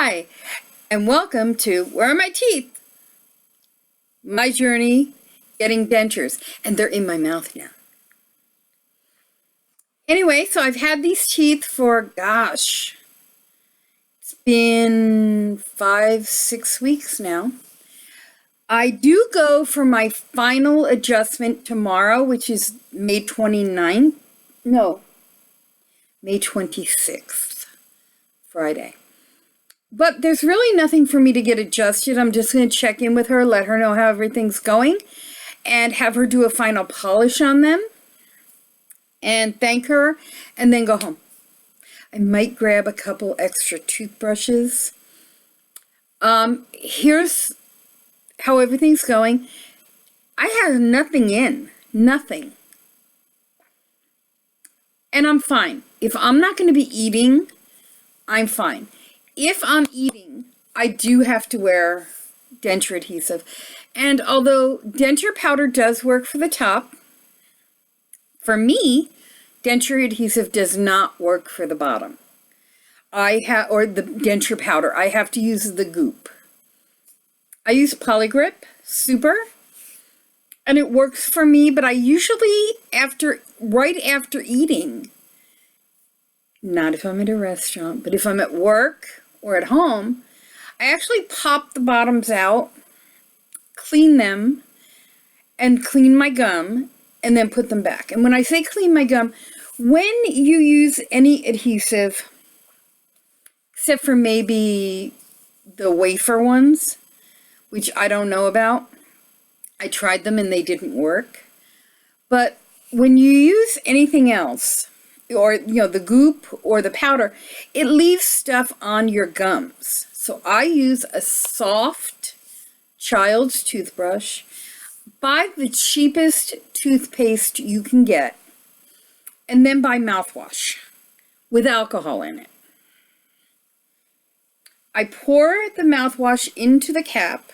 Hi, and welcome to Where Are My Teeth? My journey getting dentures, and they're in my mouth now. Anyway, so I've had these teeth for, it's been 5-6 weeks now. I do go for my final adjustment tomorrow, which is May 29th. No, May 26th, Friday. But there's really nothing for me to get adjusted. I'm just going to check in with her, let her know how everything's going, and have her do a final polish on them, and thank her, and then go home. I might grab a couple extra toothbrushes. Here's how everything's going. I have nothing in. Nothing. And I'm fine. If I'm not going to be eating, I'm fine. If I'm eating, I do have to wear denture adhesive. And although denture powder does work for the top, for me, denture adhesive does not work for the bottom. Or the denture powder. I have to use the goop. I use Polygrip Super, and it works for me, but I usually, right after eating, not if I'm at a restaurant, but if I'm at work or at home, I actually pop the bottoms out, clean them, and clean my gum, and then put them back. And when I say clean my gum, when you use any adhesive, except for maybe the wafer ones, which I don't know about, I tried them and they didn't work. But when you use anything else, or the goop or the powder, it leaves stuff on your gums. So I use a soft child's toothbrush. Buy the cheapest toothpaste you can get, and then buy mouthwash with alcohol in it. I pour the mouthwash into the cap,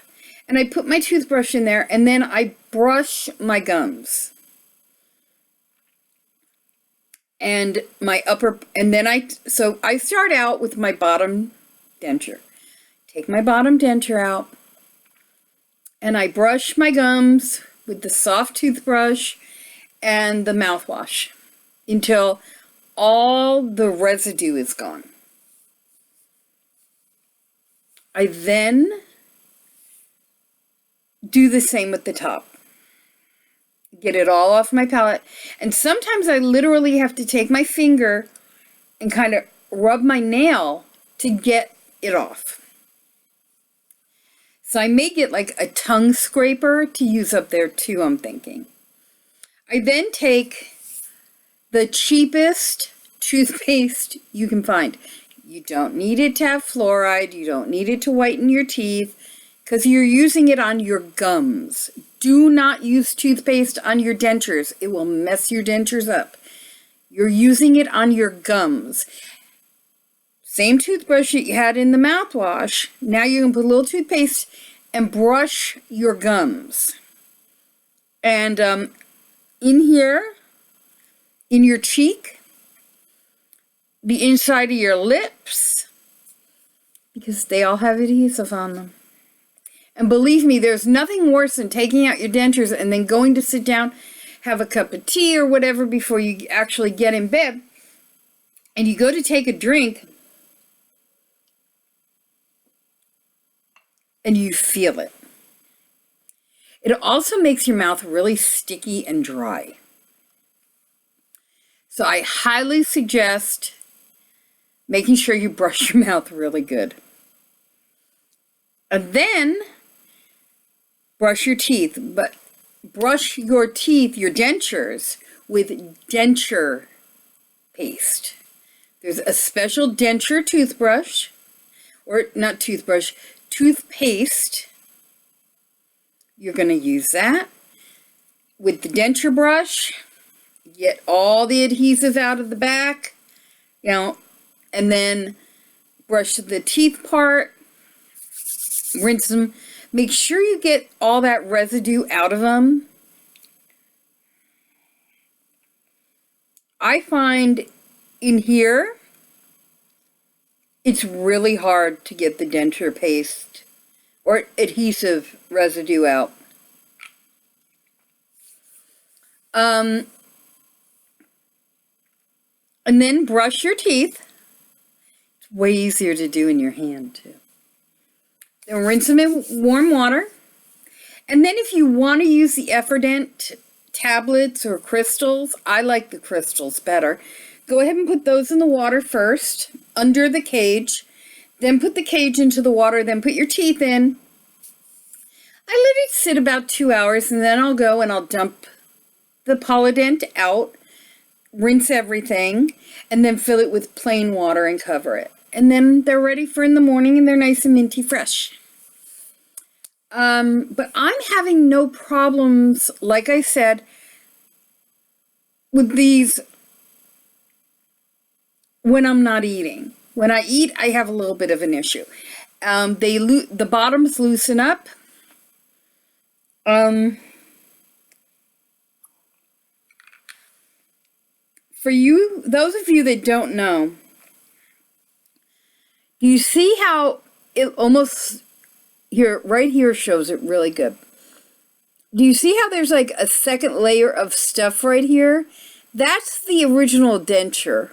and I put my toothbrush in there, and then I brush my gums. And my upper, and then I start out with my bottom denture. Take my bottom denture out, and I brush my gums with the soft toothbrush and the mouthwash until all the residue is gone. I then do the same with the top. Get it all off my palate. And sometimes I literally have to take my finger and kind of rub my nail to get it off. So I may get like a tongue scraper to use up there too, I'm thinking. I then take the cheapest toothpaste you can find. You don't need it to have fluoride. You don't need it to whiten your teeth, because you're using it on your gums. Do not use toothpaste on your dentures. It will mess your dentures up. You're using it on your gums. Same toothbrush that you had in the mouthwash. Now you can put a little toothpaste and brush your gums. And in here, in your cheek, the inside of your lips, because they all have adhesive on them. And believe me, there's nothing worse than taking out your dentures and then going to sit down, have a cup of tea or whatever before you actually get in bed. And you go to take a drink and you feel it. It also makes your mouth really sticky and dry. So I highly suggest making sure you brush your mouth really good. And then brush your teeth, but brush your teeth, your dentures, with denture paste. There's a special denture toothbrush, or not toothbrush, toothpaste. You're going to use that. With the denture brush, get all the adhesive out of the back, and then brush the teeth part, rinse them. Make sure you get all that residue out of them. I find in here, It's really hard to get the denture paste or adhesive residue out. And then brush your teeth. It's way easier to do in your hand too. Then rinse them in warm water. And then if you want to use the Effordent tablets or crystals, I like the crystals better. Go ahead and put those in the water first, under the cage. Then put the cage into the water, then put your teeth in. I let it sit about 2 hours, and then I'll go and I'll dump the Polydent out, rinse everything, and then fill it with plain water and cover it. And then they're ready for in the morning, and they're nice and minty fresh. But I'm having no problems, like I said, with these when I'm not eating. When I eat, I have a little bit of an issue. The bottoms loosen up. For you, those of you that don't know, you see how it almost here, right here shows it really good. Do you see how there's like a second layer of stuff right here? That's the original denture.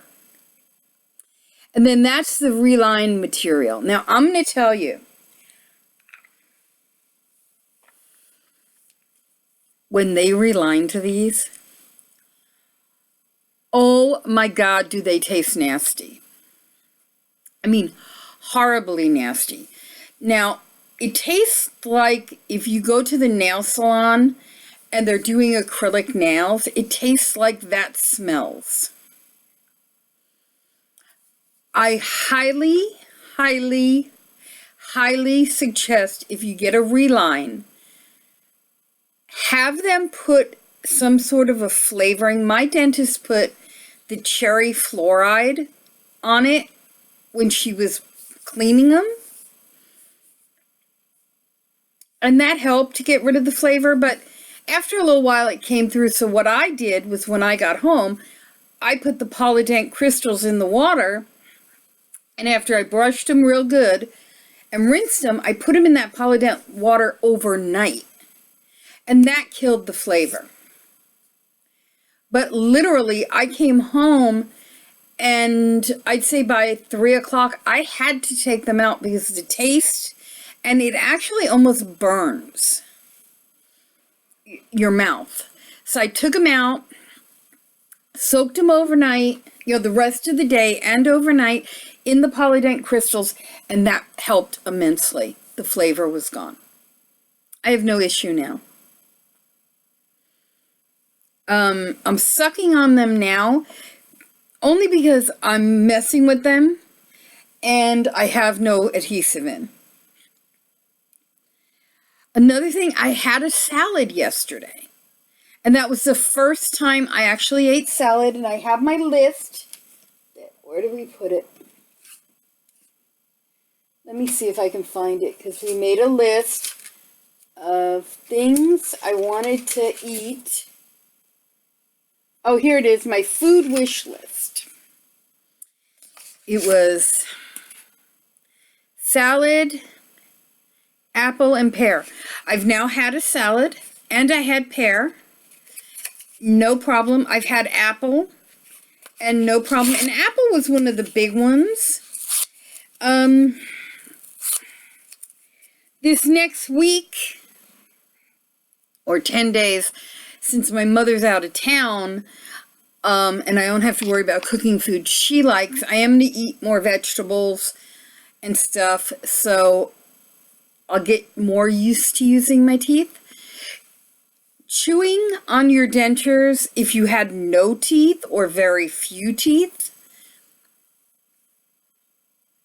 And then that's the realigned material. Now, I'm going to tell you, when they reline to these, oh my God, do they taste nasty. I mean, horribly nasty. Now, it tastes like if you go to the nail salon and they're doing acrylic nails, it tastes like that smells. I highly, highly, highly suggest if you get a reline, have them put some sort of a flavoring. My dentist put the cherry fluoride on it when she was cleaning them. And that helped to get rid of the flavor, but after a little while it came through. So what I did was when I got home, I put the Polydent crystals in the water, and after I brushed them real good and rinsed them, I put them in that Polydent water overnight. And that killed the flavor. But literally, I came home and I'd say by 3 o'clock, I had to take them out because of the taste, and it actually almost burns your mouth. So I took them out, soaked them overnight, the rest of the day and overnight in the Polydent crystals, and that helped immensely. The flavor was gone. I have no issue now. I'm sucking on them now only because I'm messing with them and I have no adhesive in. Another thing, I had a salad yesterday, and that was the first time I actually ate salad, and I have my list. Where do we put it? Let me see if I can find it, because we made a list of things I wanted to eat. Oh, here it is, my food wish list. It was salad, apple, and pear. I've now had a salad, and I had pear. No problem. I've had apple, and no problem. And apple was one of the big ones. This next week, or 10 days, since my mother's out of town, and I don't have to worry about cooking food she likes, I am going to eat more vegetables and stuff, so I'll get more used to using my teeth. Chewing on your dentures, if you had no teeth or very few teeth,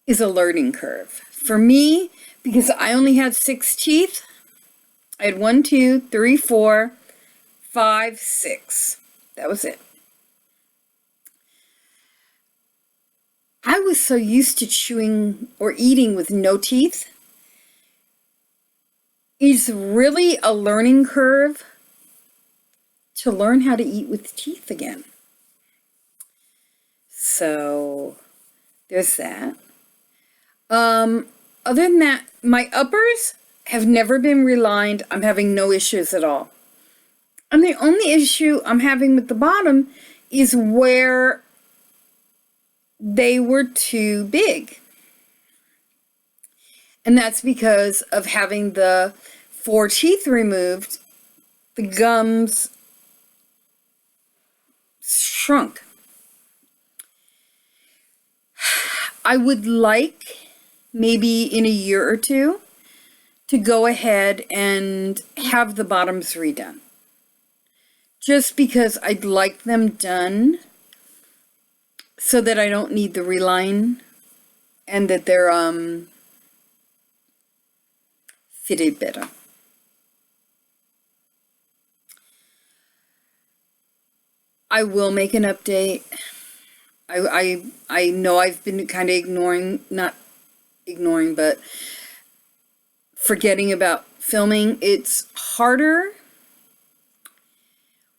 is a learning curve. For me, because I only had 6 teeth, I had 1, 2, 3, 4, 5, 6. That was it. I was so used to chewing or eating with no teeth. It's really a learning curve to learn how to eat with teeth again. So there's that. Other than that, my uppers have never been relined. I'm having no issues at all. And the only issue I'm having with the bottom is where they were too big. And that's because of having the 4 teeth removed, the gums shrunk. I would like, maybe in a year or two, to go ahead and have the bottoms redone. Just because I'd like them done so that I don't need the reline and that they're fitted better. I will make an update. I know I've been kind of not ignoring, but forgetting about filming. It's harder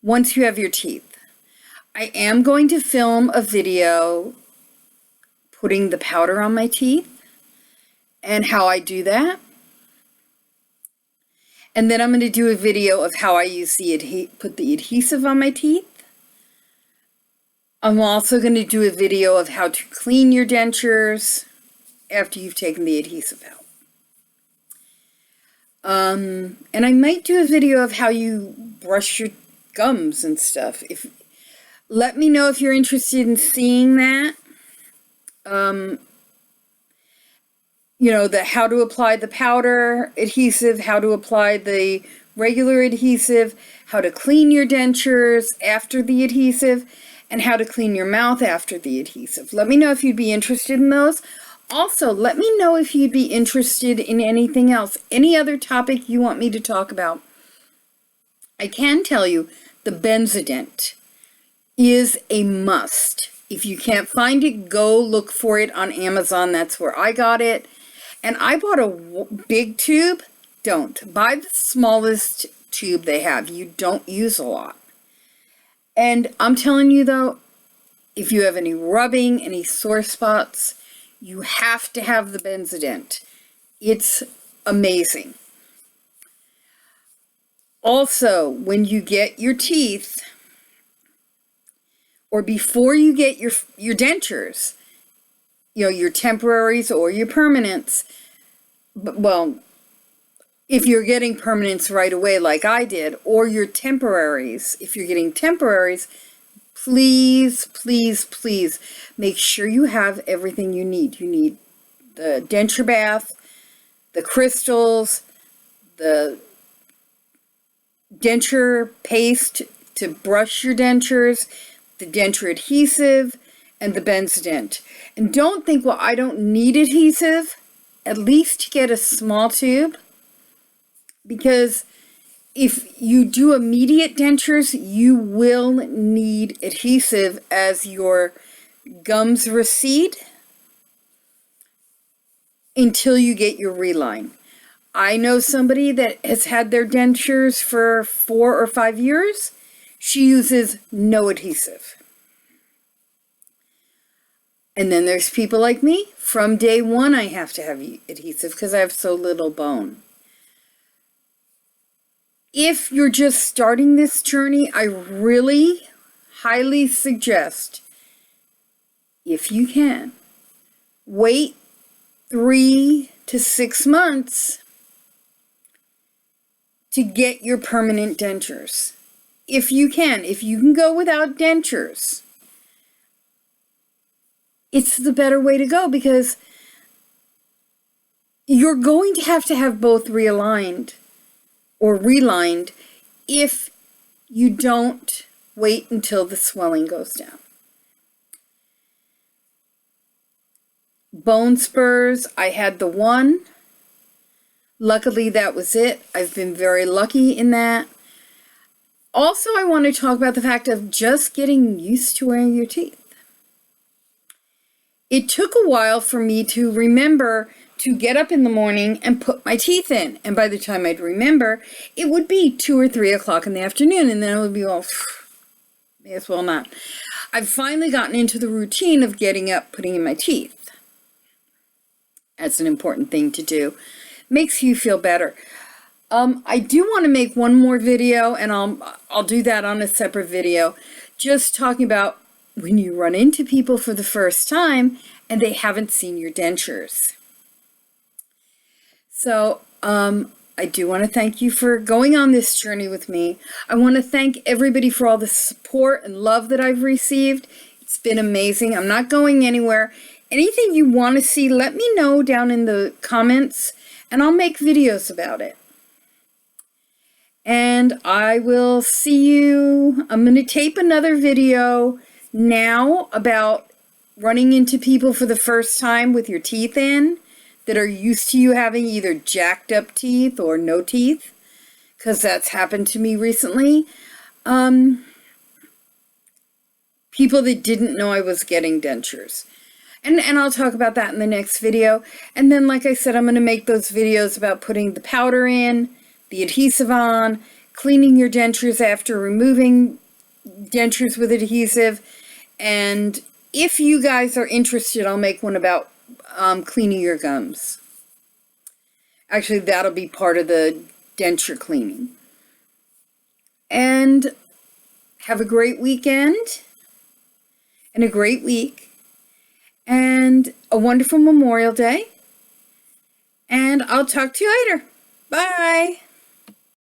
once you have your teeth. I am going to film a video putting the powder on my teeth and how I do that. And then I'm going to do a video of how I use put the adhesive on my teeth. I'm also going to do a video of how to clean your dentures after you've taken the adhesive out. And I might do a video of how you brush your gums and stuff. Let me know if you're interested in seeing that. How to apply the powder adhesive, how to apply the regular adhesive, how to clean your dentures after the adhesive, and how to clean your mouth after the adhesive. Let me know if you'd be interested in those. Also, let me know if you'd be interested in anything else, any other topic you want me to talk about. I can tell you the Benzodent is a must. If you can't find it, go look for it on Amazon. That's where I got it. And I bought a big tube. Don't. Buy the smallest tube they have. You don't use a lot. And I'm telling you though, if you have any rubbing, any sore spots, you have to have the Benzodent. It's amazing. Also, when you get your teeth, or before you get your dentures, your temporaries or your permanents, well, if you're getting permanents right away like I did, or your temporaries, if you're getting temporaries, please, please, please make sure you have everything you need. You need the denture bath, the crystals, the denture paste to brush your dentures, the denture adhesive, and the Benzodent. And don't think, well, I don't need adhesive. At least get a small tube, because if you do immediate dentures, you will need adhesive as your gums recede until you get your reline. I know somebody that has had their dentures for 4 or 5 years. She uses no adhesive. And then there's people like me. From day one, I have to have adhesive because I have so little bone. If you're just starting this journey, I really highly suggest, if you can, wait 3 to 6 months to get your permanent dentures. If you can go without dentures, it's the better way to go, because you're going to have both realigned or relined if you don't wait until the swelling goes down. Bone spurs, I had the one. Luckily, that was it. I've been very lucky in that. Also, I want to talk about the fact of just getting used to wearing your teeth. It took a while for me to remember to get up in the morning and put my teeth in. And by the time I'd remember, it would be 2 or 3 o'clock in the afternoon, and then I would be all, may as well not. I've finally gotten into the routine of getting up, putting in my teeth. That's an important thing to do. Makes you feel better. I do want to make one more video, and I'll do that on a separate video, just talking about when you run into people for the first time and they haven't seen your dentures. So I do want to thank you for going on this journey with me. I want to thank everybody for all the support and love that I've received. It's been amazing. I'm not going anywhere. Anything you want to see, let me know down in the comments, and I'll make videos about it. And I will see you. I'm going to tape another video now about running into people for the first time with your teeth in that are used to you having either jacked up teeth or no teeth, because that's happened to me recently. People that didn't know I was getting dentures. And I'll talk about that in the next video. And then, like I said, I'm going to make those videos about putting the powder in, the adhesive on, cleaning your dentures after removing dentures with adhesive. And if you guys are interested, I'll make one about cleaning your gums. Actually, that'll be part of the denture cleaning. And have a great weekend and a great week and a wonderful Memorial Day. And I'll talk to you later. Bye.